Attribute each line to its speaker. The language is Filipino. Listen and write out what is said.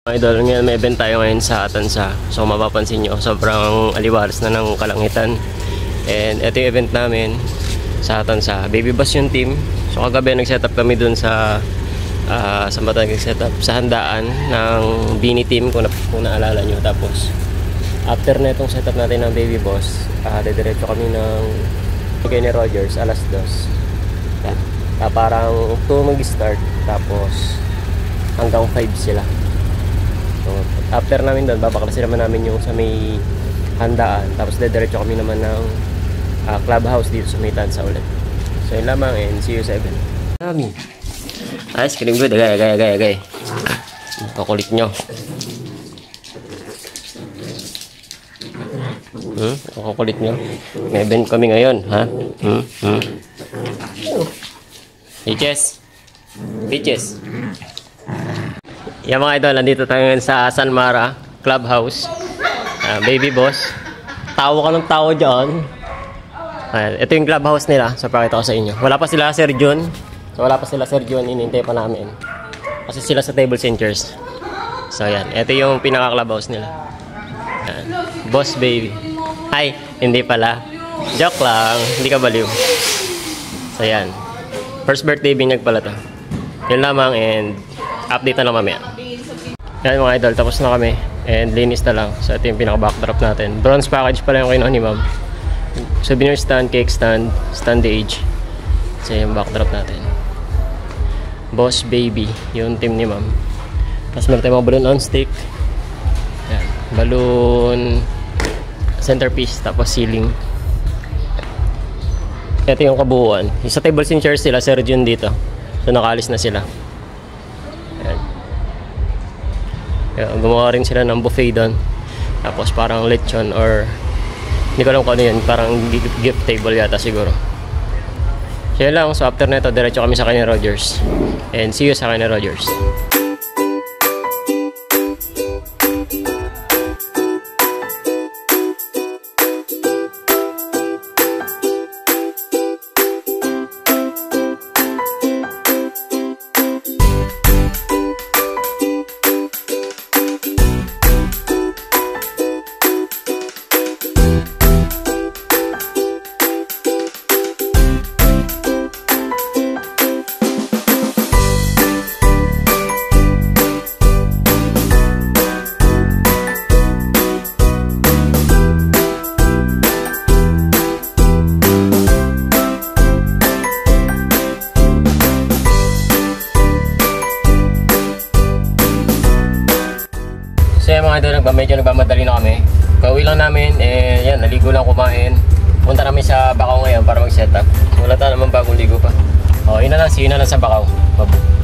Speaker 1: Idol, ngayon may event tayo ngayon sa Atansa. So mapapansin nyo, sobrang aliwalas na ng kalangitan. And ito yung event namin sa Atansa. Baby Boss yung team. So kagabi nag-setup kami dun sa nag-setup sa handaan ng Bini team kung naalala nyo. Tapos after na itong setup natin ng Baby Boss, didiretso kami ng Kenny Rogers alas 2. Parang 2 mag-start, tapos hanggang 5 sila. So, after namin doon, babaklasin naman namin yung sa may handaan. Tapos diretso kami naman ng clubhouse dito sa may Tansa ulit. So yun lamang, and see you sa event. Ice cream good, agay. Pakulit nyo. Pakulit nyo. May event kami ngayon, ha? Peaches. Yan mga idol, nandito tayo ngayon sa San Mara Clubhouse. Baby Boss. Tawa ka ng tawa dyan. Ito yung clubhouse nila. So pakita ko sa inyo. Wala pa sila Sir John. Inintay pa namin. Kasi sila sa tables and chairs. So yan. Ito yung pinaka-clubhouse nila. Boss Baby. Ay, hindi pala. Joke lang. Hindi ka baliw. So yan. First birthday binyag pala to. Yun lamang, and update na lang mamaya. Yan mga idol, tapos na kami and linis na lang. So ito yung pinaka-backdrop natin. Bronze package pala yung kinuha ni ma'am. Souvenir stand, cake stand, stand age. So yung backdrop natin. Boss Baby, yung team ni ma'am. Tapos meron tayong mga balloon on stick. Yan. Balloon centerpiece, tapos ceiling. Ito yung kabuuan. Sa tables and chairs sila, Sir Jun dito. So nakaalis na sila. Ayan. Kaya, gumawa rin sila ng buffet doon. Tapos parang lechon or hindi ko alam kung ano yun. Parang gift table yata siguro. So yun lang. So after na ito, diretso kami sa Kenny Rogers. And see you sa Kenny Rogers. So yan mga idol, medyo nagmamadali na kami. Pauwi lang namin, yan, naligo lang, kumain. Punta namin sa Bakaw ngayon para mag-setup. Wala tayo naman bagong ligo pa. O, yun na lang, see you na lang sa Bakaw. Bye.